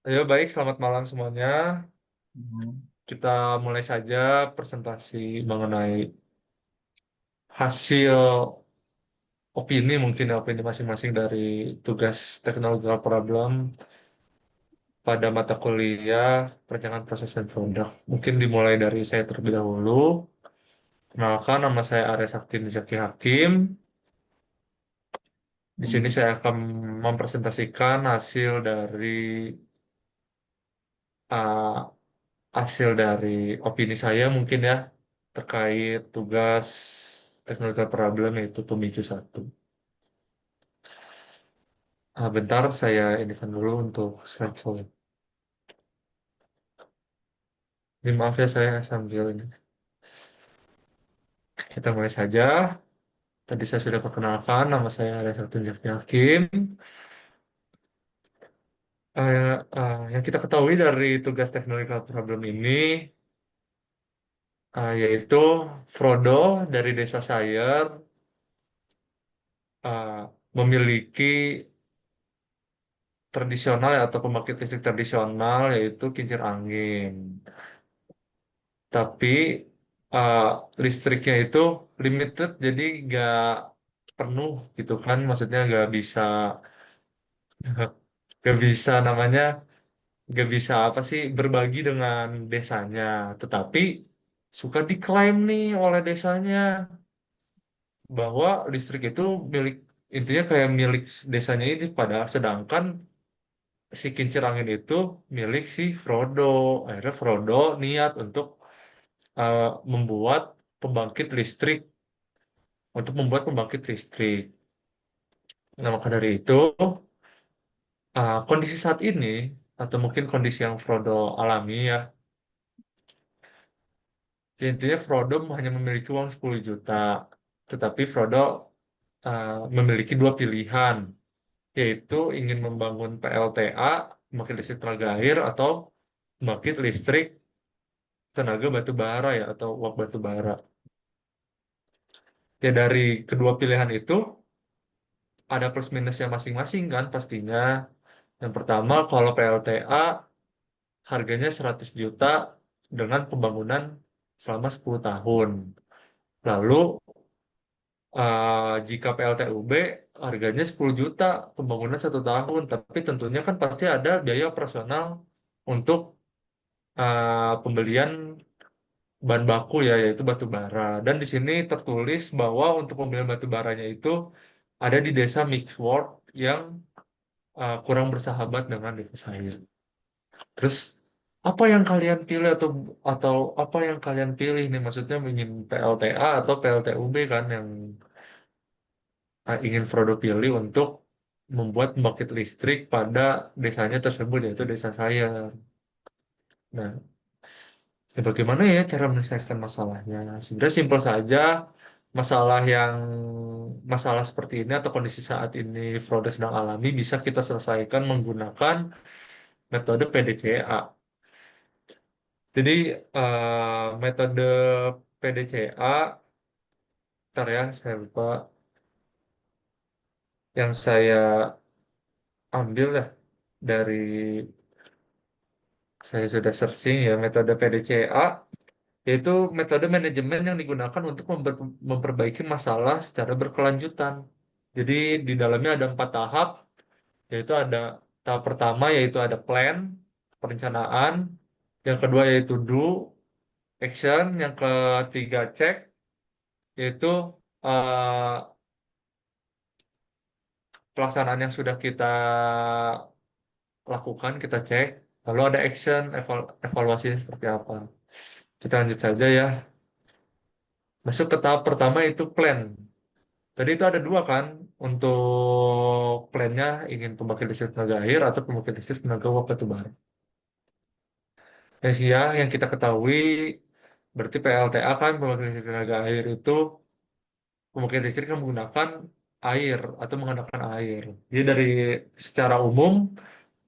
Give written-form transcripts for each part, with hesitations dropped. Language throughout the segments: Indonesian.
Ayo baik, selamat malam semuanya. Hmm. Kita mulai saja presentasi mengenai hasil opini mungkin ya, opini masing-masing dari tugas technological problem pada mata kuliah perencanaan proses dan produk. Mungkin dimulai dari saya terlebih dahulu. Kenalkan, nama saya Arya Sakti Zaki Hakim. Di sini Hmm. saya akan mempresentasikan uh, hasil dari opini saya mungkin ya terkait tugas technical problem yaitu pemicu satu. Bentar saya inikan dulu untuk slide. Ini maaf ya saya sambil ini. Kita mulai saja. Tadi saya sudah perkenalkan nama saya Reza Tunjaki Hakim. Yang kita ketahui dari tugas technical problem ini yaitu Frodo dari desa Shire memiliki tradisional ya, atau pembangkit listrik tradisional yaitu kincir angin. Tapi uh, listriknya itu limited, jadi nggak penuh gitu kan, maksudnya nggak bisa namanya nggak bisa apa sih berbagi dengan desanya. Tetapi suka diklaim nih oleh desanya bahwa listrik itu milik intinya kayak milik desanya ini, pada sedangkan si kincir angin itu milik si Frodo. Akhirnya Frodo niat untuk uh, membuat pembangkit listrik membuat pembangkit listrik. Nah, maka dari itu kondisi saat ini atau mungkin kondisi yang Frodo alami ya, intinya Frodo hanya memiliki uang 10 juta, tetapi Frodo memiliki dua pilihan, yaitu ingin membangun PLTA, pembangkit listrik tenaga air, atau pembangkit listrik tenaga batu bara ya, atau uap batu bara. Ya dari kedua pilihan itu ada plus minusnya masing-masing kan pastinya. Yang pertama, kalau PLTA harganya 100 juta dengan pembangunan selama 10 tahun. Lalu jika PLTUB harganya 10 juta pembangunan 1 tahun, tapi tentunya kan pasti ada biaya operasional untuk pembelian bahan baku ya, yaitu batu bara. Dan di sini tertulis bahwa untuk pembelian batu baranya itu ada di desa Mixworld yang kurang bersahabat dengan desa saya. Terus apa yang kalian pilih, atau apa yang kalian pilih nih, maksudnya ingin PLTA atau PLTUB kan yang ingin Frodo pilih untuk membuat pembangkit listrik pada desanya tersebut yaitu desa saya. Nah, ya bagaimana ya cara menyelesaikan masalahnya? Sebenarnya simpel saja. Masalah yang masalah seperti ini atau kondisi saat ini Frodo sedang alami bisa kita selesaikan menggunakan metode PDCA. Jadi metode PDCA, ntar ya saya lupa, yang saya ambil ya dari saya sudah searching ya, metode PDCA yaitu metode manajemen yang digunakan untuk memperbaiki masalah secara berkelanjutan. Jadi di dalamnya ada 4 tahap, yaitu ada tahap pertama yaitu ada plan, perencanaan, yang kedua yaitu do, action, yang ketiga check, yaitu eh, pelaksanaan yang sudah kita lakukan, kita cek, lalu ada action, evaluasinya seperti apa. Kita lanjut saja ya. Masuk ke tahap pertama itu plan. Tadi itu ada dua kan, untuk plannya ingin pembangkit listrik tenaga air atau pembangkit listrik tenaga uap batu bara. Yang kita ketahui berarti PLTA kan, pembangkit listrik tenaga air itu pembangkit listrik yang menggunakan air atau mengandalkan air. Jadi dari secara umum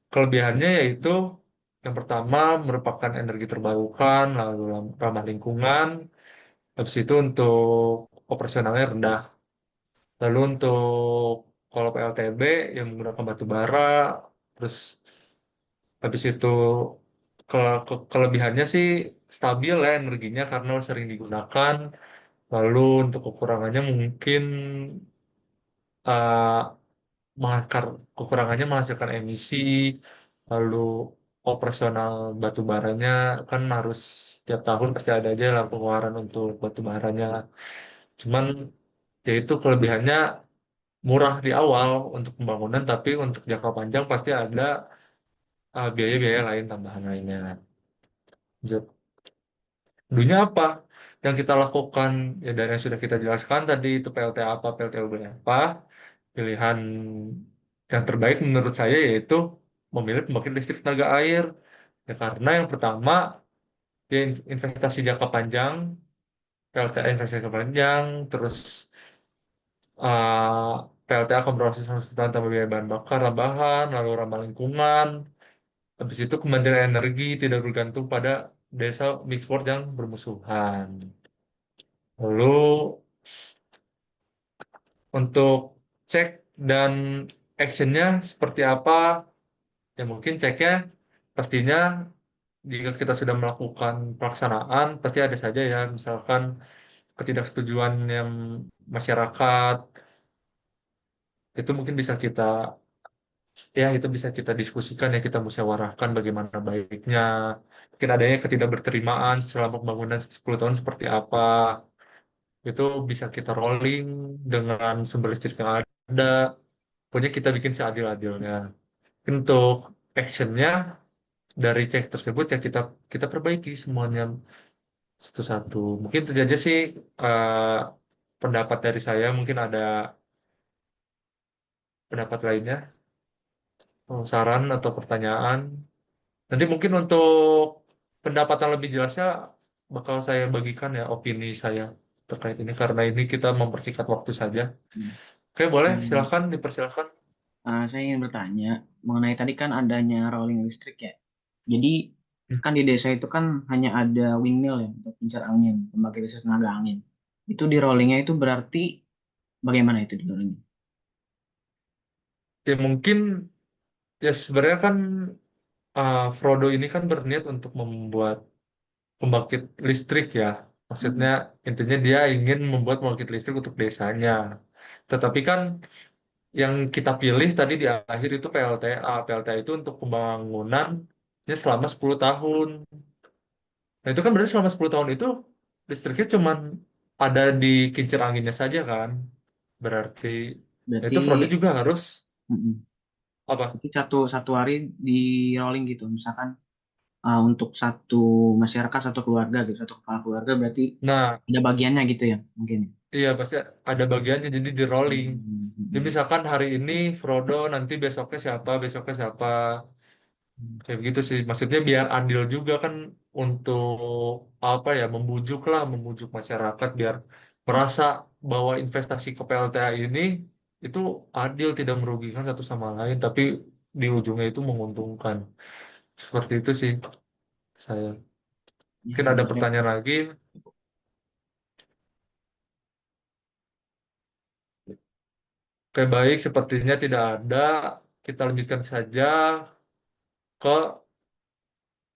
kelebihannya yaitu yang pertama merupakan energi terbarukan, lalu ramah lingkungan, habis itu untuk operasionalnya rendah. Lalu untuk kalau PLTB yang menggunakan batu bara, terus Habis itu kelebihannya sih stabil ya energinya karena sering digunakan. Lalu untuk kekurangannya mungkin eh, kekurangannya menghasilkan emisi, lalu operasional batu baranya kan harus tiap tahun pasti ada aja lah pengeluaran untuk batu baranya. Cuman ya itu kelebihannya murah di awal untuk pembangunan, tapi untuk jangka panjang pasti ada biaya-biaya lain tambahan lainnya. Jod- Dulunya apa yang kita lakukan ya dari yang sudah kita jelaskan tadi itu PLT apa, PLTUB apa, pilihan yang terbaik menurut saya yaitu memilih pembangkit listrik tenaga air. Ya karena yang pertama ya investasi jangka panjang, PLTA investasi jangka panjang, terus uh, PLTA akan berproses selama 10 tahun tanpa biaya bahan bakar tambahan, lalu ramah lingkungan. Habis itu kemandirian energi tidak bergantung pada desa mixed yang bermusuhan. Lalu untuk cek dan actionnya seperti apa? Ya mungkin ceknya pastinya jika kita sudah melakukan pelaksanaan pasti ada saja ya misalkan ketidaksetujuan yang masyarakat itu mungkin bisa kita ya itu bisa kita diskusikan ya kita musyawarahkan bagaimana baiknya mungkin adanya ketidakberterimaan selama pembangunan 10 tahun seperti apa itu bisa kita rolling dengan sumber listrik yang ada pokoknya kita bikin seadil-adilnya. Untuk actionnya dari cek tersebut ya kita kita perbaiki semuanya satu-satu. Mungkin itu aja sih eh, pendapat dari saya. Mungkin ada pendapat lainnya, saran atau pertanyaan. Nanti mungkin untuk pendapat yang lebih jelasnya bakal saya bagikan ya opini saya terkait ini karena ini kita mempersingkat waktu saja. Hmm. Oke, boleh Hmm, silakan dipersilakan. saya ingin bertanya mengenai tadi kan adanya rolling listrik ya. Jadi Hmm. kan di desa itu kan hanya ada windmill ya untuk kincir angin, pembangkit listrik tenaga angin. Itu di rollingnya itu berarti bagaimana itu di rollingnya? Ya mungkin ya sebenarnya kan Frodo ini kan berniat untuk membuat pembangkit listrik ya. Maksudnya Hmm, intinya dia ingin membuat pembangkit listrik untuk desanya. Tetapi kan yang kita pilih tadi di akhir itu PLTA. PLTA itu untuk pembangunannya selama 10 tahun. Nah itu kan berarti selama 10 tahun itu listriknya cuman ada di kincir anginnya saja kan. Berarti nah berarti itu Frodo juga harus mm-mm. apa? Berarti satu satu hari di rolling gitu. Misalkan untuk satu masyarakat, satu keluarga gitu, satu kepala keluarga berarti Nah, ada bagiannya gitu ya mungkin. iya pasti ada bagiannya jadi di rolling. Hmm, Jadi hmm, misalkan hari ini Frodo, nanti besoknya siapa, hmm. kayak begitu sih. Maksudnya biar adil juga kan untuk apa ya, membujuk masyarakat biar merasa bahwa investasi ke PLTA ini itu adil, tidak merugikan satu sama lain, tapi di ujungnya itu menguntungkan. Seperti itu sih saya. Ya, Mungkin ada menurut saya pertanyaan lagi. Oke, baik, sepertinya tidak ada. Kita lanjutkan saja ke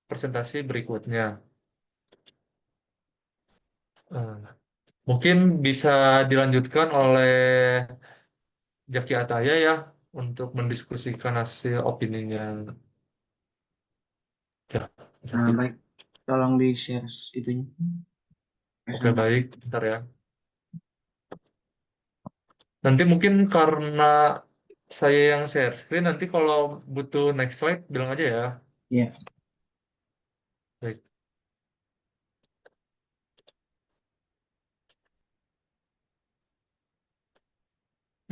presentasi berikutnya. Eh, Mungkin bisa dilanjutkan oleh Jaki Ataya ya untuk mendiskusikan hasil opininya. Jaki. baik, tolong di share itunya Oke, baik, presentasi. bentar ya. Nanti mungkin karena saya yang share screen, nanti kalau butuh next slide bilang aja ya. Ya, Baik.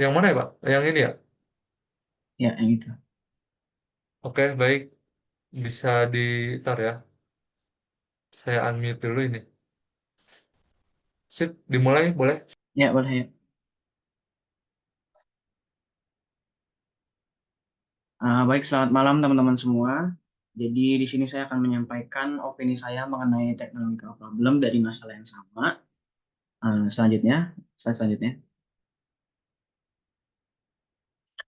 Yang mana ya, Pak? Yang ini ya? ya yang itu. Oke, baik. Bisa ditar ya. Saya unmute dulu ini. Sip, dimulai boleh? Ya boleh ya. Baik, selamat malam teman-teman semua. Jadi di sini saya akan menyampaikan opini saya mengenai technological problem dari masalah yang sama. Selanjutnya, slide selanjutnya.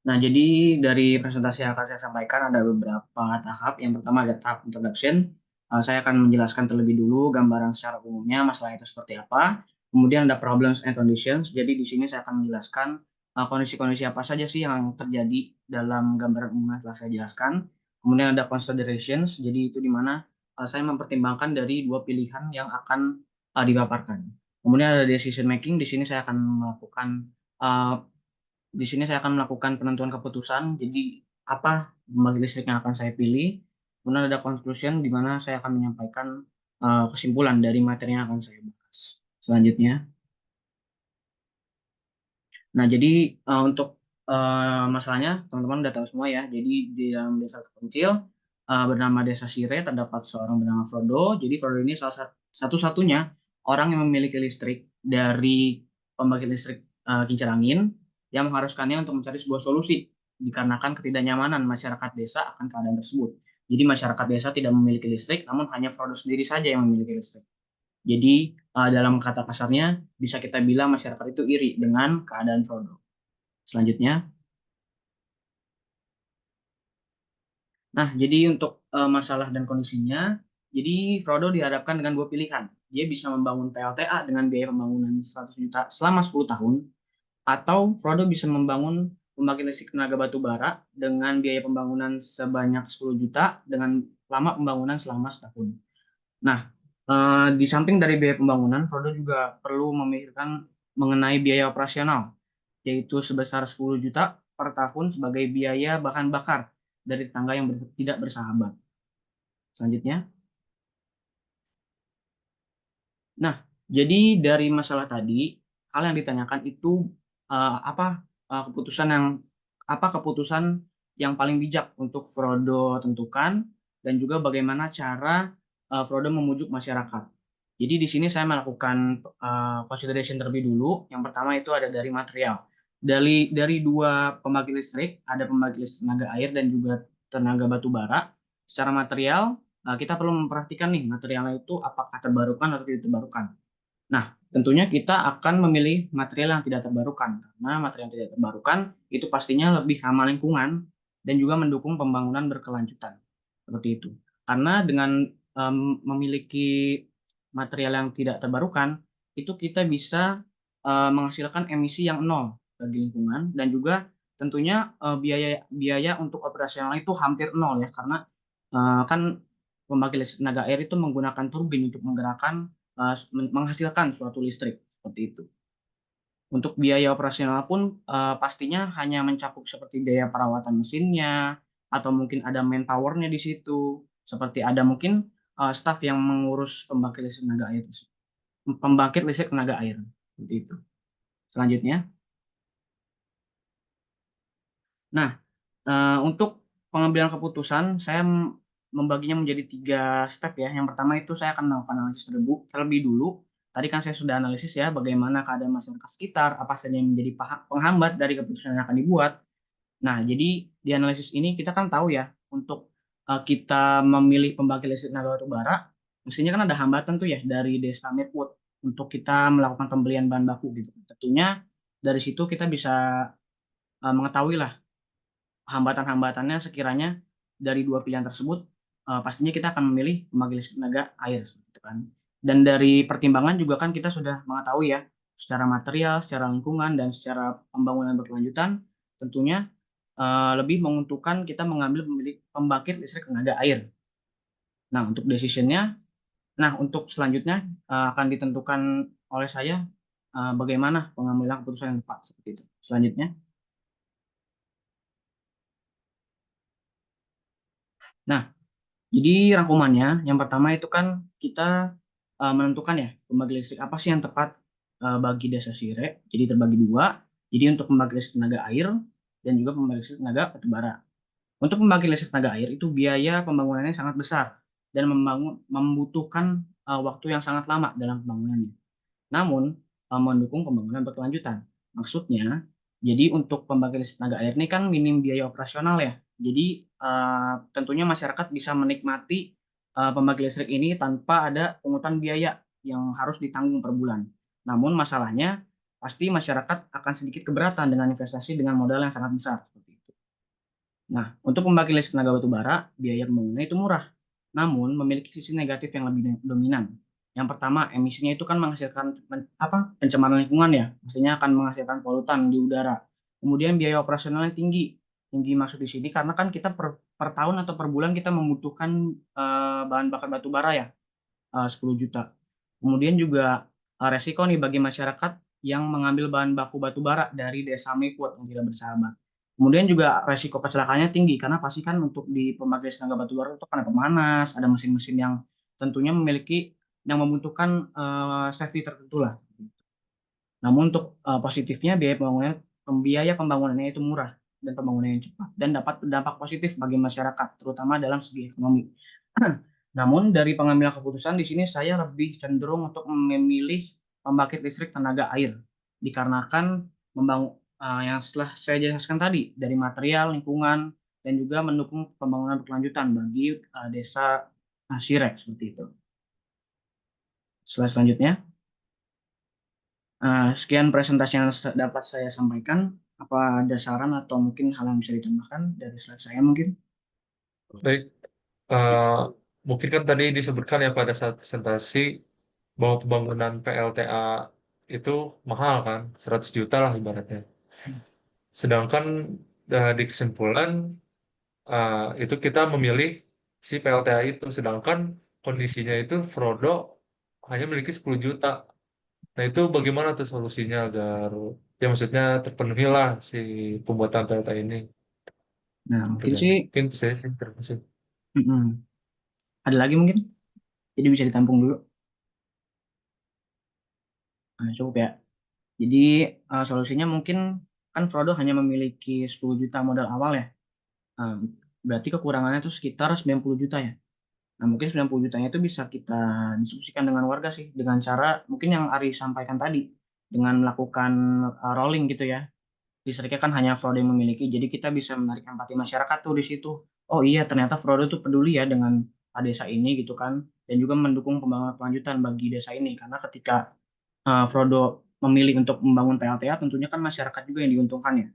Nah, jadi dari presentasi yang akan saya sampaikan ada beberapa tahap. Yang pertama ada tahap introduction. Saya akan menjelaskan terlebih dulu gambaran secara umumnya masalah itu seperti apa. Kemudian ada problems and conditions. Jadi di sini saya akan menjelaskan kondisi-kondisi apa saja sih yang terjadi dalam gambaran umum yang telah saya jelaskan. Kemudian ada considerations. Jadi itu di mana saya mempertimbangkan dari dua pilihan yang akan dipaparkan. Kemudian ada decision making. Di sini saya akan melakukan uh, di sini saya akan melakukan penentuan keputusan. Jadi apa pembangkit listrik yang akan saya pilih. Kemudian ada conclusion di mana saya akan menyampaikan kesimpulan dari materi yang akan saya bahas. Selanjutnya. Nah, jadi untuk masalahnya teman-teman udah tahu semua ya. Jadi di dalam desa terpencil bernama Desa Sire terdapat seorang bernama Frodo. Jadi Frodo ini salah satu-satunya orang yang memiliki listrik dari pembangkit listrik kincir angin yang mengharuskannya untuk mencari sebuah solusi dikarenakan ketidaknyamanan masyarakat desa akan keadaan tersebut. Jadi masyarakat desa tidak memiliki listrik, namun hanya Frodo sendiri saja yang memiliki listrik. Jadi dalam kata kasarnya bisa kita bilang masyarakat itu iri dengan keadaan Frodo. Selanjutnya, nah jadi untuk masalah dan kondisinya, jadi Frodo dihadapkan dengan dua pilihan. Dia bisa membangun PLTA dengan biaya pembangunan 100 juta selama 10 tahun, atau Frodo bisa membangun pembangkit listrik tenaga batu bara dengan biaya pembangunan sebanyak 10 juta dengan lama pembangunan selama setahun. Nah, di samping dari biaya pembangunan, Frodo juga perlu memikirkan mengenai biaya operasional, yaitu sebesar 10 juta per tahun sebagai biaya bahan bakar dari tetangga yang tidak bersahabat. Selanjutnya, nah, jadi dari masalah tadi, hal yang ditanyakan itu apa keputusan yang paling bijak untuk Frodo tentukan dan juga bagaimana cara Frodo memujuk masyarakat. Jadi di sini saya melakukan consideration terlebih dulu. Yang pertama itu ada dari material. Dari dua pembangkit listrik, ada pembangkit listrik tenaga air dan juga tenaga batu bara. Secara material, kita perlu memperhatikan nih materialnya itu apakah terbarukan atau tidak terbarukan. Nah, tentunya kita akan memilih material yang tidak terbarukan karena material yang tidak terbarukan itu pastinya lebih ramah lingkungan dan juga mendukung pembangunan berkelanjutan. Seperti itu. Karena dengan memiliki material yang tidak terbarukan, itu kita bisa menghasilkan emisi yang nol bagi lingkungan dan juga tentunya biaya biaya untuk operasional itu hampir nol ya karena kan pembangkit listrik tenaga air itu menggunakan turbin untuk menggerakkan menghasilkan suatu listrik seperti itu. Untuk biaya operasional pun pastinya hanya mencakup seperti biaya perawatan mesinnya atau mungkin ada manpower-nya di situ, seperti ada mungkin staf yang mengurus pembangkit listrik tenaga air seperti itu. Selanjutnya, nah untuk pengambilan keputusan saya membaginya menjadi tiga step ya. Yang pertama itu saya akan melakukan analisis terlebih dulu. Tadi kan saya sudah analisis ya bagaimana keadaan masyarakat sekitar, apa saja yang menjadi penghambat dari keputusan yang akan dibuat. Nah, jadi di analisis ini kita kan tahu ya untuk kita memilih pembangkit listrik tenaga batu bara, mestinya kan ada hambatan tuh ya dari desa Mirwood untuk kita melakukan pembelian bahan baku gitu. Tentunya dari situ kita bisa mengetahui lah hambatan-hambatannya sekiranya dari dua pilihan tersebut pastinya kita akan memilih pembangkit listrik tenaga air seperti itu kan. Dan dari pertimbangan juga kan kita sudah mengetahui ya secara material, secara lingkungan dan secara pembangunan berkelanjutan tentunya lebih menguntungkan kita mengambil pembangkit listrik tenaga air. Nah, untuk decisionnya, nah untuk selanjutnya akan ditentukan oleh saya bagaimana pengambilan keputusan yang tepat seperti itu. Selanjutnya, nah jadi rangkumannya, yang pertama itu kan kita menentukan ya pembangkit listrik apa sih yang tepat bagi desa Sire. Jadi terbagi dua. Jadi untuk pembangkit listrik tenaga air dan juga pembangkit listrik tenaga batubara. Untuk pembangkit listrik tenaga air itu biaya pembangunannya sangat besar dan membutuhkan waktu yang sangat lama dalam pembangunannya. Namun mendukung pembangunan berkelanjutan. Maksudnya, jadi untuk pembangkit listrik tenaga air ini kan minim biaya operasional ya. Jadi tentunya masyarakat bisa menikmati pembangkit listrik ini tanpa ada pungutan biaya yang harus ditanggung per bulan. Namun masalahnya pasti masyarakat akan sedikit keberatan dengan investasi dengan modal yang sangat besar. Nah, untuk pembangkit listrik tenaga batu bara, biaya pembangunannya itu murah, namun memiliki sisi negatif yang lebih dominan. Yang pertama, emisinya itu kan menghasilkan pencemaran lingkungan ya, maksudnya akan menghasilkan polutan di udara. Kemudian biaya operasionalnya tinggi, tinggi maksud di sini karena kan kita per tahun atau per bulan kita membutuhkan bahan bakar batu bara ya, 10 juta. Kemudian juga resiko nih bagi masyarakat yang mengambil bahan baku batu bara dari desa Mekut yang tidak bersahabat. Kemudian juga resiko kecelakaannya tinggi karena pasti kan untuk di pembangkit tenaga batu bara itu kan ada pemanas, ada mesin-mesin yang tentunya memiliki yang membutuhkan safety tertentu lah. Namun untuk positifnya biaya pembangunannya itu murah dan pembangunannya cepat dan dapat berdampak positif bagi masyarakat terutama dalam segi ekonomi. Namun dari pengambilan keputusan di sini saya lebih cenderung untuk memilih pembangkit listrik tenaga air dikarenakan membangun yang setelah saya jelaskan tadi dari material, lingkungan dan juga mendukung pembangunan berkelanjutan bagi desa Sirek seperti itu. Selanjutnya, sekian presentasi yang dapat saya sampaikan. Apa ada saran atau mungkin hal yang bisa ditambahkan dari slide saya mungkin? Baik, eh, mungkin kan tadi disebutkan ya pada saat presentasi bahwa pembangunan PLTA itu mahal kan, 100 juta lah ibaratnya. Sedangkan di kesimpulan itu kita memilih si PLTA itu, sedangkan kondisinya itu Frodo hanya memiliki 10 juta. Nah itu bagaimana tuh solusinya agar ya maksudnya terpenuhi lah si pembuatan PLTA ini. Nah, mungkin Pengerjaannya. sih, Mungkin saya sih terima kasih. ada lagi mungkin, jadi bisa ditampung dulu. Nah, cukup ya. Jadi solusinya mungkin kan Frodo hanya memiliki 10 juta modal awal ya. Nah, berarti kekurangannya itu sekitar 90 juta ya. Nah, mungkin 90 jutanya itu bisa kita diskusikan dengan warga sih dengan cara mungkin yang Ari sampaikan tadi dengan melakukan rolling gitu ya. Listriknya kan hanya Frodo yang memiliki, jadi kita bisa menarik empati masyarakat tuh di situ. Oh iya, ternyata Frodo tuh peduli ya dengan desa ini gitu kan, dan juga mendukung pembangunan kelanjutan bagi desa ini. Karena ketika Frodo memilih untuk membangun PLTA, tentunya kan masyarakat juga yang diuntungkan ya.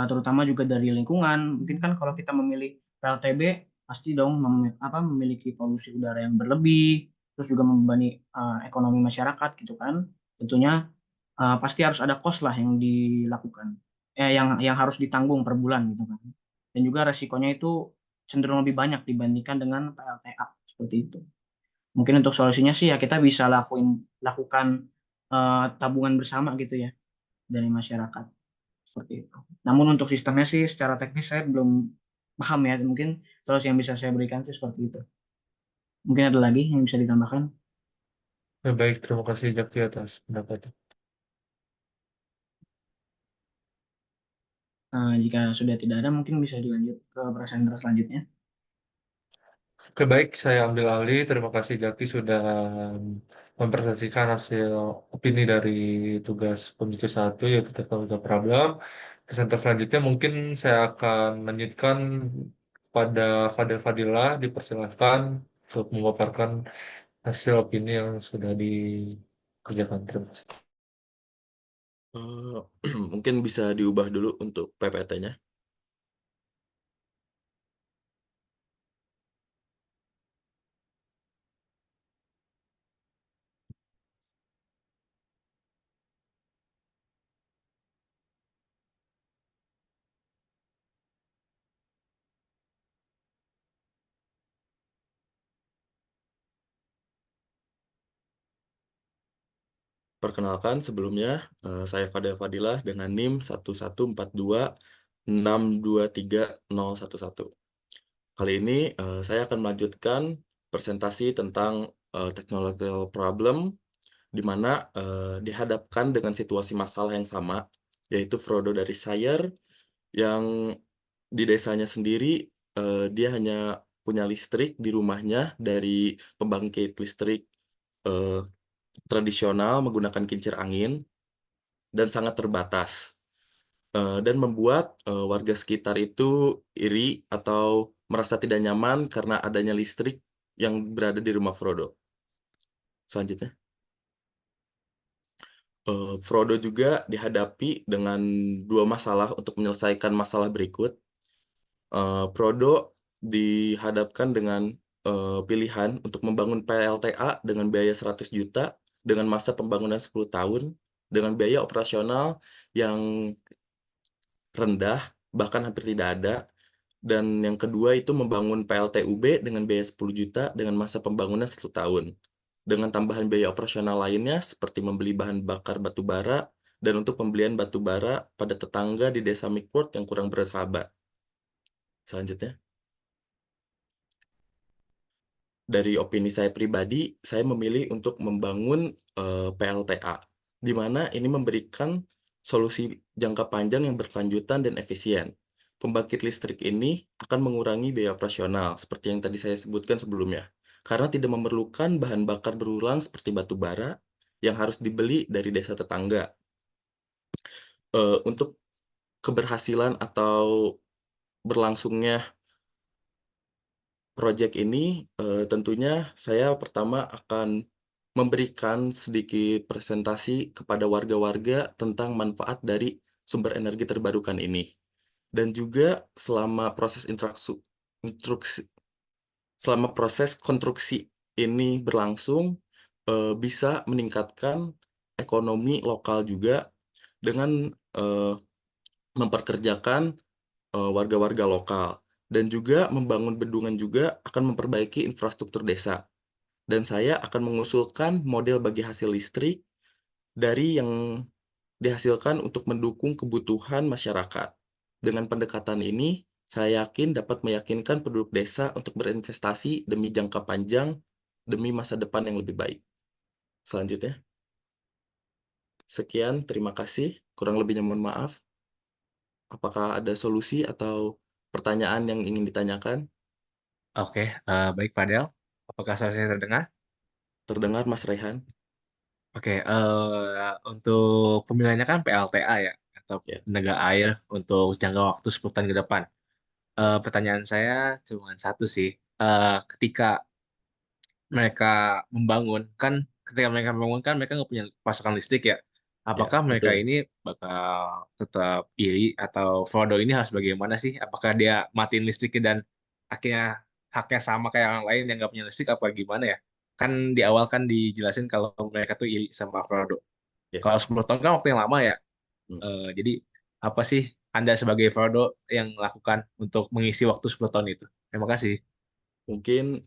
Terutama juga dari lingkungan. Mungkin kan kalau kita memilih PLTB, pasti dong memiliki polusi udara yang berlebih, terus juga membebani ekonomi masyarakat gitu kan. Tentunya pasti harus ada cost lah yang dilakukan, yang harus ditanggung per bulan gitu kan. Dan juga resikonya itu cenderung lebih banyak dibandingkan dengan PLTA seperti itu. Mungkin untuk solusinya sih ya kita bisa lakukan tabungan bersama gitu ya dari masyarakat seperti itu. Namun untuk sistemnya sih secara teknis saya belum paham ya. Mungkin solusi yang bisa saya berikan sih seperti itu. Mungkin ada lagi yang bisa ditambahkan. Ya, baik, terima kasih Jaki atas pendapatnya. Jika sudah tidak ada, mungkin bisa dilanjut ke presenter selanjutnya. Oke, baik, saya ambil alih. Terima kasih Jaki sudah mempresentasikan hasil opini dari tugas Komisi 1 yaitu teknologi problem. Presentasi selanjutnya mungkin saya akan lanjutkan pada Fadil Fadilah, dipersilahkan untuk memaparkan hasil opini yang sudah dikerjakan. Terima kasih. Eh, mungkin bisa diubah dulu untuk PPT-nya. Perkenalkan sebelumnya, saya Fadil Fadilah dengan NIM 1142623011. Kali ini saya akan melanjutkan presentasi tentang technological problem di mana dihadapkan dengan situasi masalah yang sama, yaitu Frodo dari Shire yang di desanya sendiri dia hanya punya listrik di rumahnya dari pembangkit listrik eh, tradisional menggunakan kincir angin dan sangat terbatas dan membuat warga sekitar itu iri atau merasa tidak nyaman karena adanya listrik yang berada di rumah Frodo. Selanjutnya, Frodo juga dihadapi dengan dua masalah untuk menyelesaikan masalah berikut. Prodo dihadapkan dengan pilihan untuk membangun PLTA dengan biaya 100 juta dengan masa pembangunan 10 tahun, dengan biaya operasional yang rendah, bahkan hampir tidak ada. Dan yang kedua itu membangun PLTUB dengan biaya 10 juta dengan masa pembangunan 1 tahun. Dengan tambahan biaya operasional lainnya seperti membeli bahan bakar batu bara dan untuk pembelian batu bara pada tetangga di desa Mikport yang kurang bersahabat. Selanjutnya, dari opini saya pribadi, saya memilih untuk membangun PLTA, di mana ini memberikan solusi jangka panjang yang berkelanjutan dan efisien. Pembangkit listrik ini akan mengurangi biaya operasional, seperti yang tadi saya sebutkan sebelumnya, karena tidak memerlukan bahan bakar berulang seperti batu bara yang harus dibeli dari desa tetangga. Untuk keberhasilan atau berlangsungnya proyek ini, tentunya saya pertama akan memberikan sedikit presentasi kepada warga-warga tentang manfaat dari sumber energi terbarukan ini. Dan juga intruksi selama proses konstruksi ini berlangsung, bisa meningkatkan ekonomi lokal juga dengan, memperkerjakan warga-warga lokal, dan juga membangun bendungan juga akan memperbaiki infrastruktur desa. Dan saya akan mengusulkan model bagi hasil listrik dari yang dihasilkan untuk mendukung kebutuhan masyarakat. Dengan pendekatan ini, saya yakin dapat meyakinkan penduduk desa untuk berinvestasi demi jangka panjang, demi masa depan yang lebih baik. Selanjutnya, sekian, terima kasih. Kurang lebihnya mohon maaf. Apakah ada solusi atau pertanyaan yang ingin ditanyakan? Oke, baik Fadel. Apakah saya terdengar? Terdengar, Mas Rehan? Oke, untuk pemilihannya kan PLTA ya, atau Ya, tenaga air untuk jangka waktu 10 tahun ke depan. Pertanyaan saya cuma satu sih. Ketika mereka membangun, kan ketika mereka membangun kan mereka nggak punya pasokan listrik ya. ya, Apakah mereka betul. ini bakal tetap iri atau Frodo ini harus bagaimana sih? Apakah dia matiin listriknya dan akhirnya haknya sama kayak orang lain yang nggak punya listrik apa gimana ya? Kan di awal kan dijelasin kalau mereka tuh iri sama Frodo. Ya, Kalau 10 tahun kan waktu yang lama ya. hmm. Jadi apa sih Anda sebagai Frodo yang lakukan untuk mengisi waktu 10 tahun itu? Terima kasih. Mungkin,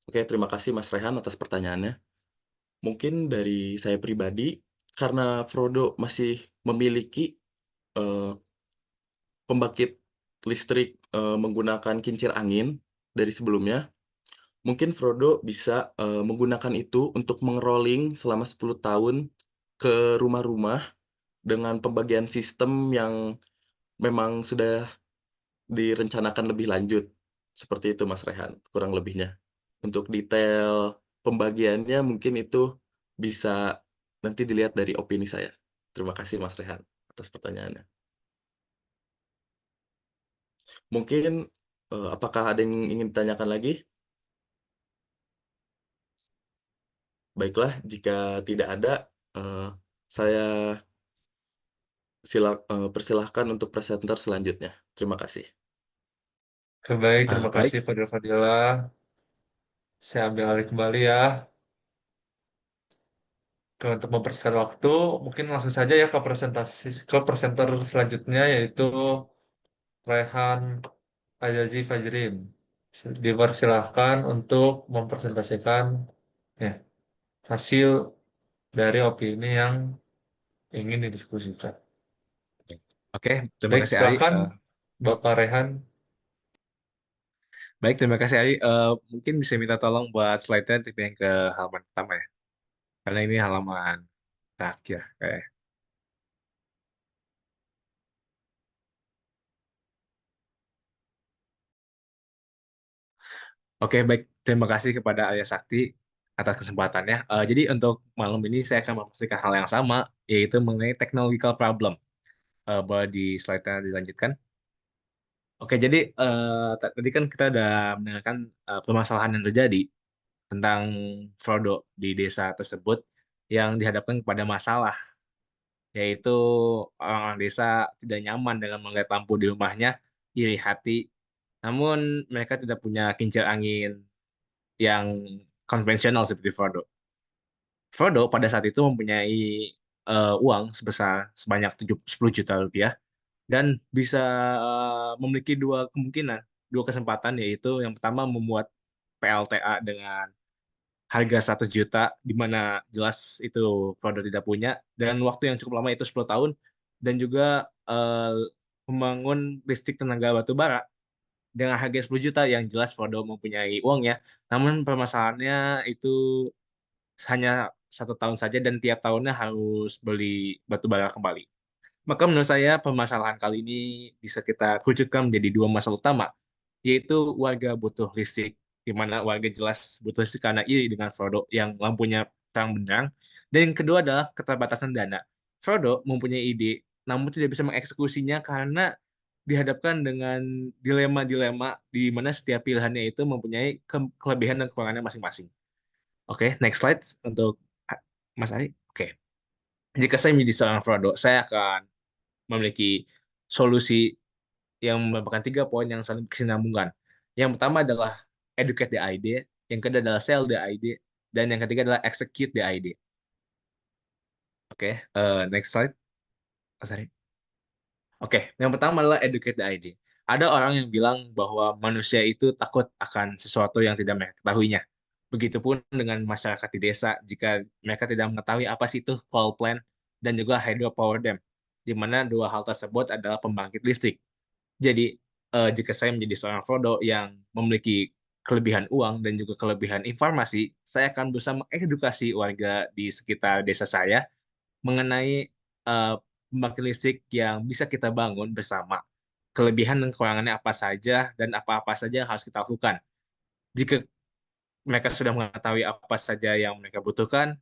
oke, terima kasih Mas Rehan atas pertanyaannya. Mungkin dari saya pribadi, karena Frodo masih memiliki, eee, pembangkit listrik, menggunakan kincir angin dari sebelumnya, mungkin Frodo bisa, menggunakan itu untuk meng-rolling selama 10 tahun ke rumah-rumah dengan pembagian sistem yang memang sudah direncanakan lebih lanjut. Seperti itu Mas Rehan, kurang lebihnya. Untuk detail pembagiannya mungkin itu bisa nanti dilihat dari opini saya. Terima kasih Mas Rehan atas pertanyaannya. Mungkin, apakah ada yang ingin ditanyakan lagi? Baiklah, jika tidak ada, saya persilahkan untuk presenter selanjutnya. Terima kasih. Oke, baik, terima Baik, kasih Fadil Fadila. Saya ambil alih kembali ya. Untuk mempersingkat waktu, mungkin langsung saja ya ke presenter selanjutnya yaitu Rehan Ajazi Fajrin. Dipersilahkan untuk mempresentasikan ya, hasil dari opini yang ingin didiskusikan. oke, terima Baik, kasih Ari. silakan Bapak Rehan. Baik, terima kasih Ari. Mungkin bisa minta tolong buat slide-nya dipindahin ke halaman pertama ya, karena ini halaman terakhir kayak. Oke, baik. Terima kasih kepada Arya Sakti atas kesempatannya. Jadi untuk malam ini saya akan memastikan hal yang sama, yaitu mengenai technological problem. Boleh di slide-nya dilanjutkan. Oke, jadi tadi kan kita udah mendengarkan permasalahan yang terjadi tentang Frodo di desa tersebut yang dihadapkan kepada masalah, yaitu orang-orang desa tidak nyaman dengan melihat lampu di rumahnya, iri hati, namun mereka tidak punya kincir angin yang konvensional seperti Frodo. Frodo pada saat itu mempunyai uang sebesar sebanyak 10 juta rupiah dan bisa memiliki dua kemungkinan, dua kesempatan, yaitu yang pertama membuat PLTA dengan harga 100 juta, di mana jelas itu Frodo tidak punya, dan waktu yang cukup lama, yaitu 10 tahun, dan juga membangun listrik tenaga batu bara dengan harga 10 juta, yang jelas Frodo mempunyai uangnya. Namun permasalahannya itu hanya 1 tahun saja, dan tiap tahunnya harus beli batu bara kembali. Maka menurut saya permasalahan kali ini bisa kita kerucutkan menjadi dua masalah utama, yaitu warga butuh listrik, di mana warga jelas butuh listrik karena iri dengan Frodo yang lampunya terang benderang, dan yang kedua adalah keterbatasan dana. Frodo mempunyai ide, namun tidak bisa mengeksekusinya karena dihadapkan dengan dilema-dilema di mana setiap pilihannya itu mempunyai kelebihan dan kekurangannya masing-masing. Oke, next slide untuk Mas Ari. Oke, jika saya menjadi seorang Frodo, saya akan memiliki solusi yang merupakan 3 poin yang saling berkesinambungan. Yang pertama adalah educate the idea, yang kedua adalah sell the idea, dan yang ketiga adalah execute the idea. Oke, next slide. Sorry. Oke, yang pertama adalah educate the idea. Ada orang yang bilang bahwa manusia itu takut akan sesuatu yang tidak mereka ketahuinya. Begitupun dengan masyarakat di desa, jika mereka tidak mengetahui apa sih itu coal plant dan juga hydropower dam, di mana dua hal tersebut adalah pembangkit listrik. Jadi, jika saya menjadi seorang Frodo yang memiliki kelebihan uang dan juga kelebihan informasi, saya akan berusaha mengedukasi warga di sekitar desa saya mengenai pembangkit listrik yang bisa kita bangun bersama. Kelebihan dan kekurangannya apa saja, dan apa-apa saja yang harus kita lakukan. Jika mereka sudah mengetahui apa saja yang mereka butuhkan,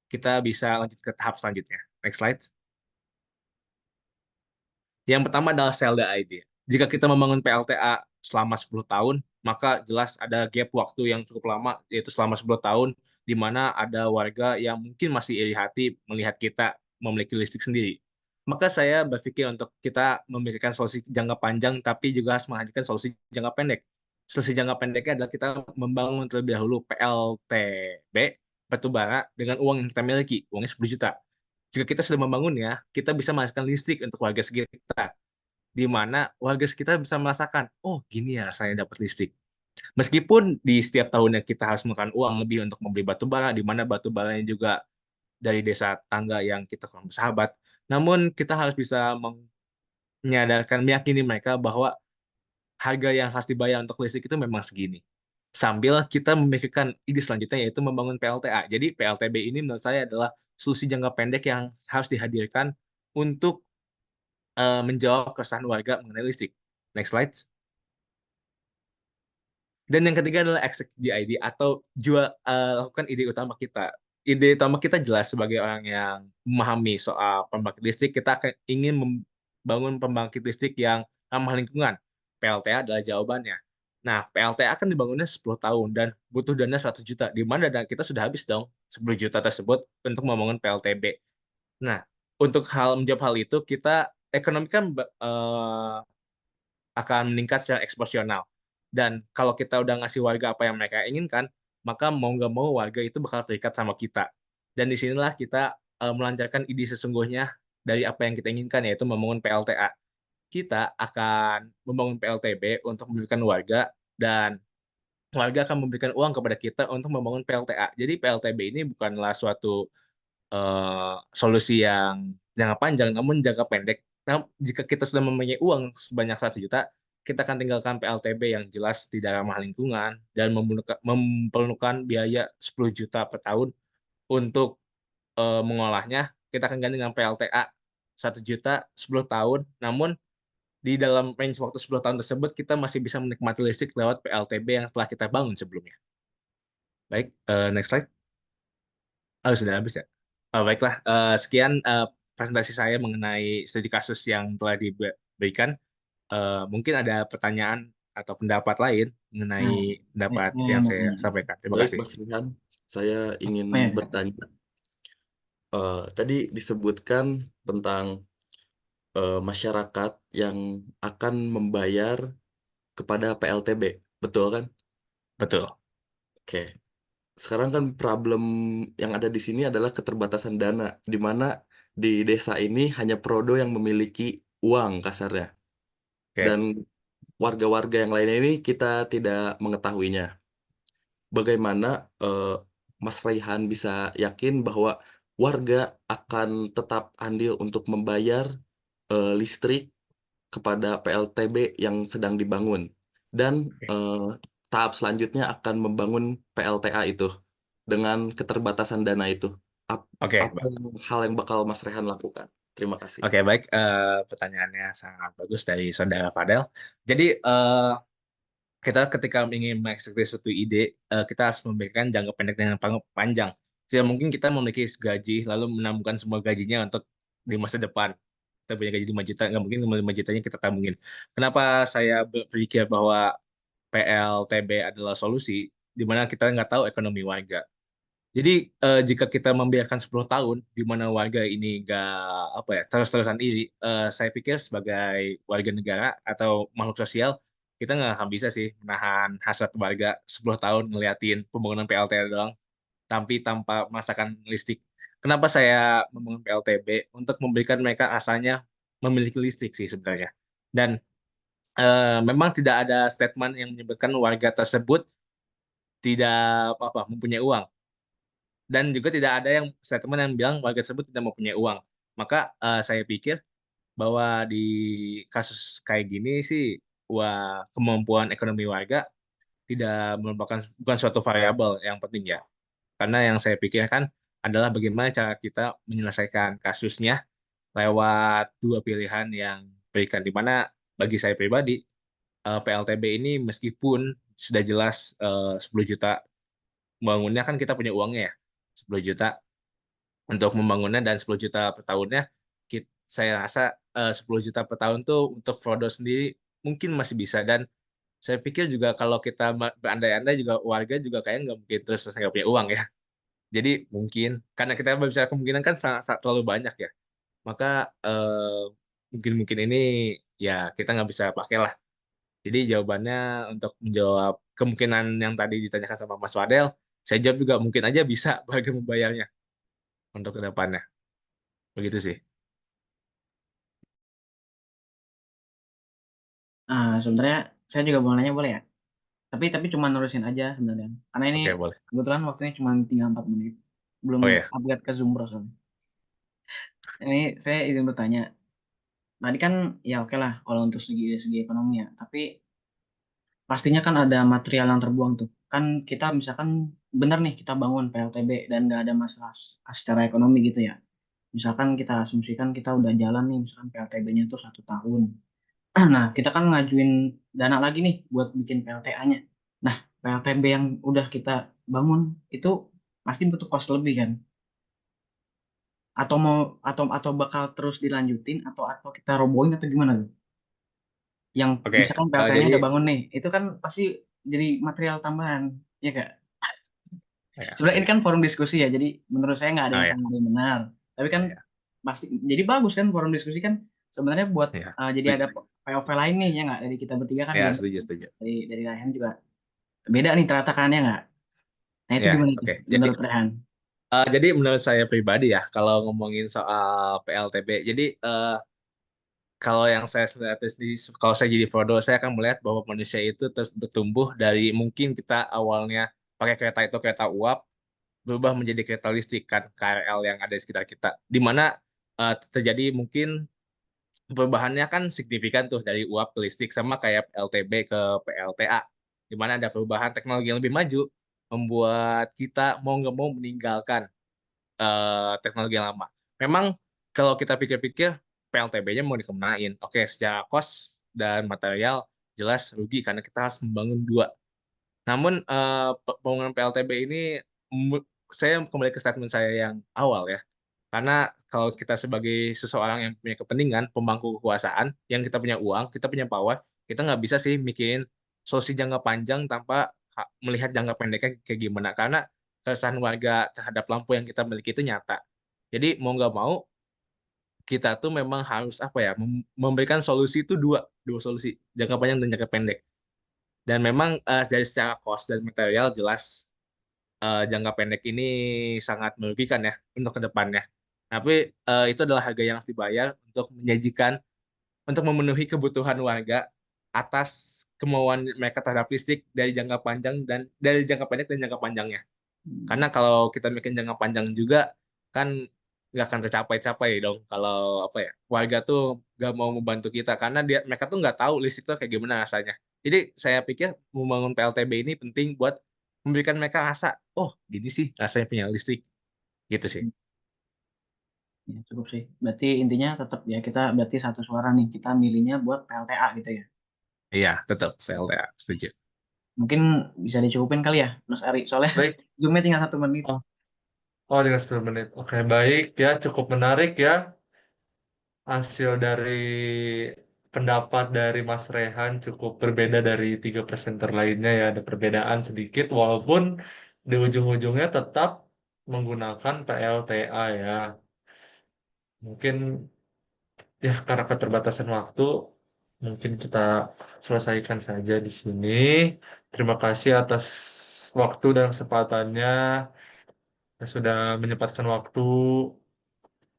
kita bisa lanjut ke tahap selanjutnya. Next slide. Yang pertama adalah sell the idea. Jika kita membangun PLTA selama 10 tahun, maka jelas ada gap waktu yang cukup lama, yaitu selama 10 tahun, di mana ada warga yang mungkin masih iri hati melihat kita memiliki listrik sendiri. Maka saya berpikir untuk kita memikirkan solusi jangka panjang, tapi juga harus menghadirkan solusi jangka pendek. Solusi jangka pendeknya adalah kita membangun terlebih dahulu PLTB, batubara, dengan uang yang kita miliki, uangnya 10 juta. Jika kita sudah membangunnya, kita bisa menghasilkan listrik untuk warga sekitar, di mana warga sekitar bisa merasakan, oh gini ya rasanya dapat listrik. Meskipun di setiap tahunnya kita harus mengeluarkan uang lebih untuk membeli batu bara, di mana batu baranya juga dari desa tangga yang kita kurang bersahabat, namun kita harus bisa menyadarkan, meyakini mereka bahwa harga yang harus dibayar untuk listrik itu memang segini. Sambil kita memikirkan ide selanjutnya, yaitu membangun PLTA. Jadi PLTB ini menurut saya adalah solusi jangka pendek yang harus dihadirkan untuk menjawab keresahan warga mengenai listrik. Next slide. Dan yang ketiga adalah execute the idea, atau lakukan ide utama kita. Ide utama kita jelas sebagai orang yang memahami soal pembangkit listrik, kita akan ingin membangun pembangkit listrik yang ramah lingkungan. PLTA adalah jawabannya. Nah, PLTA akan dibangunnya 10 tahun dan butuh dana 100 juta, di mana dana kita sudah habis dong 10 juta tersebut untuk membangun PLTB. Nah, untuk menjawab hal itu, kita ekonomi kan akan meningkat secara eksponensial. Dan kalau kita udah ngasih warga apa yang mereka inginkan, maka mau nggak mau warga itu bakal terikat sama kita. Dan disinilah kita melancarkan ide sesungguhnya dari apa yang kita inginkan, yaitu membangun PLTA. Kita akan membangun PLTB untuk memberikan warga, dan warga akan memberikan uang kepada kita untuk membangun PLTA. Jadi PLTB ini bukanlah suatu solusi yang jangka panjang, namun jangka pendek. Nah, jika kita sudah mempunyai uang sebanyak 1 juta, kita akan tinggalkan PLTB yang jelas tidak ramah lingkungan dan memerlukan biaya 10 juta per tahun untuk mengolahnya. Kita akan ganti dengan PLTA 1 juta 10 tahun, namun di dalam range waktu 10 tahun tersebut, kita masih bisa menikmati listrik lewat PLTB yang telah kita bangun sebelumnya. Baik, next slide. Oh, sudah habis ya? Oh, baiklah, sekian presentasi saya mengenai studi kasus yang telah diberikan. Mungkin ada pertanyaan atau pendapat lain Nah, mengenai pendapat saya yang mau saya tanya. sampaikan. Terima Baik, kasih. Mas Rihan, saya ingin Oh, ya. bertanya. Tadi disebutkan tentang masyarakat yang akan membayar kepada PLTB, betul kan? Betul. Oke. Sekarang kan problem yang ada di sini adalah keterbatasan dana, di mana di desa ini hanya Prodo yang memiliki uang kasarnya, Oke. dan warga-warga yang lainnya ini kita tidak mengetahuinya. Bagaimana Mas Raihan bisa yakin bahwa warga akan tetap andil untuk membayar listrik kepada PLTB yang sedang dibangun, dan Oke. tahap selanjutnya akan membangun PLTA itu dengan keterbatasan dana itu. Oke, Apa hal yang bakal Mas Rehan lakukan? Terima kasih. Oke, baik. Pertanyaannya sangat bagus dari Saudara Fadel. Jadi, kita ketika ingin mengeksekusi suatu ide, kita harus memikirkan jangka pendek dan jangka panjang. Tidak mungkin kita memiliki gaji, lalu menabungkan semua gajinya untuk di masa depan. Kita punya gaji 5 juta, nggak mungkin 5 jutanya kita tabungin. Kenapa saya berpikir bahwa PLTB adalah solusi, di mana kita nggak tahu ekonomi warga. Jadi jika kita membiarkan 10 tahun di mana warga ini nggak apa ya terus-terusan iri, saya pikir sebagai warga negara atau makhluk sosial kita nggak akan bisa sih menahan hasrat warga 10 tahun ngeliatin pembangunan PLT doang, tapi tanpa merasakan listrik. Kenapa saya membangun PLTB? Untuk memberikan mereka asalnya memiliki listrik sih sebenarnya. Dan memang tidak ada statement yang menyebutkan warga tersebut tidak mempunyai uang, dan juga tidak ada yang statement yang bilang warga tersebut tidak mempunyai uang. Maka saya pikir bahwa di kasus kayak gini sih, wah, kemampuan ekonomi warga tidak merupakan bukan suatu variabel yang penting ya. Karena yang saya pikirkan adalah bagaimana cara kita menyelesaikan kasusnya lewat dua pilihan yang berikan. Di mana bagi saya pribadi, PLTB ini meskipun sudah jelas 10 juta bangunnya, kan kita punya uangnya ya, 10 juta untuk membangunnya, dan 10 juta per tahunnya. Saya rasa 10 juta per tahun tuh untuk Frodo sendiri mungkin masih bisa. Dan saya pikir juga kalau kita berandai-andai juga warga juga kayaknya nggak mungkin terus nggak punya uang ya. Jadi mungkin karena kita berbicara kemungkinan kan sangat terlalu banyak ya, maka mungkin ini ya kita nggak bisa pakai lah. Jadi jawabannya, untuk menjawab kemungkinan yang tadi ditanyakan sama Mas Fadel, saya jawab juga mungkin aja bisa warga membayarnya untuk ke depannya. Begitu sih. Sebenarnya saya juga mau nanya boleh ya? Tapi cuma nerusin aja sebenarnya. Karena ini Oke, boleh. kebetulan waktunya cuma tinggal 4 menit. Belum Oh ya, upgrade ke Zoom Bro soalnya. Ini saya izin bertanya. Tadi kan ya oke lah kalau untuk segi ekonomi ya. Tapi pastinya kan ada material yang terbuang tuh. Kan kita misalkan bener nih kita bangun PLTB dan nggak ada masalah secara ekonomi gitu ya. Misalkan kita asumsikan kita udah jalan nih, misalkan PLTB-nya tuh 1 tahun. Nah, kita kan ngajuin dana lagi nih buat bikin PLTA-nya. Nah, PLTB yang udah kita bangun itu pasti butuh cost lebih kan? Atau mau atau bakal terus dilanjutin atau kita robohin atau gimana tuh? Yang oke. misalkan PLTA-nya Jadi, udah bangun nih, itu kan pasti jadi material tambahan, ya gak? ya, Sebenarnya ini oke. kan forum diskusi ya, jadi menurut saya nggak ada Oh yang ya, salah ada yang benar. Tapi kan ya, pasti jadi bagus kan forum diskusi kan sebenarnya buat ya. jadi ada POV lain nih ya nggak, dari kita bertiga kan Ya, beda, setuju, setuju. dari Rayhan juga beda nih ternyata kan ya nggak. Nah itu Ya, gimana tuh oke. menurut Rayhan? Jadi menurut saya pribadi ya, kalau ngomongin soal PLTB, jadi kalau yang saya lihat sendiri, kalau saya jadi Frodo, saya akan melihat bahwa manusia itu terus bertumbuh dari mungkin kita awalnya pakai kereta itu kereta uap, berubah menjadi kereta listrik kan, KRL yang ada di sekitar kita. Di mana terjadi mungkin perubahannya kan signifikan tuh dari uap ke listrik, sama kayak LTB ke PLTA, di mana ada perubahan teknologi yang lebih maju membuat kita mau nggak mau meninggalkan teknologi yang lama. Memang kalau kita pikir-pikir PLTB-nya mau dikenain, oke, secara cost dan material jelas rugi karena kita harus membangun dua. Namun pembangunan PLTB ini, saya kembali ke statement saya yang awal ya. Karena kalau kita sebagai seseorang yang punya kepentingan, pemangku kekuasaan, yang kita punya uang, kita punya power, kita nggak bisa sih mikirin solusi jangka panjang tanpa melihat jangka pendeknya kayak gimana. Karena keresahan warga terhadap lampu yang kita miliki itu nyata. Jadi mau nggak mau, kita tuh memang harus apa ya, memberikan solusi itu dua solusi, jangka panjang dan jangka pendek. Dan memang dari secara cost dan material jelas jangka pendek ini sangat merugikan ya untuk ke depannya. Tapi itu adalah harga yang harus dibayar untuk menyajikan, untuk memenuhi kebutuhan warga atas kemauan mereka terhadap listrik dari jangka panjang dan dari jangka pendek dan jangka panjangnya. Karena kalau kita bikin jangka panjang juga kan nggak akan tercapai-capai dong kalau apa ya warga tuh nggak mau membantu kita karena mereka tuh nggak tahu listrik tuh kayak gimana rasanya. Jadi saya pikir membangun PLTB ini penting buat memberikan mereka rasa, oh gini sih rasanya punya listrik gitu sih. Ya, cukup sih. Berarti intinya tetap ya kita berarti satu suara nih. Kita milihnya buat PLTA gitu ya. Iya tetap PLTA setuju. Mungkin bisa dicukupin kali ya, Mas Ari. Soalnya Baik. Zoom-nya tinggal 1 menit. Oh, oh tinggal 10 menit. Oke, baik ya. Cukup menarik ya hasil dari pendapat dari Mas Rehan cukup berbeda dari tiga presenter lainnya ya. Ada perbedaan sedikit walaupun di ujung-ujungnya tetap menggunakan PLTA ya. Mungkin ya karena keterbatasan waktu mungkin kita selesaikan saja di sini. Terima kasih atas waktu dan kesempatannya yang sudah menyempatkan waktu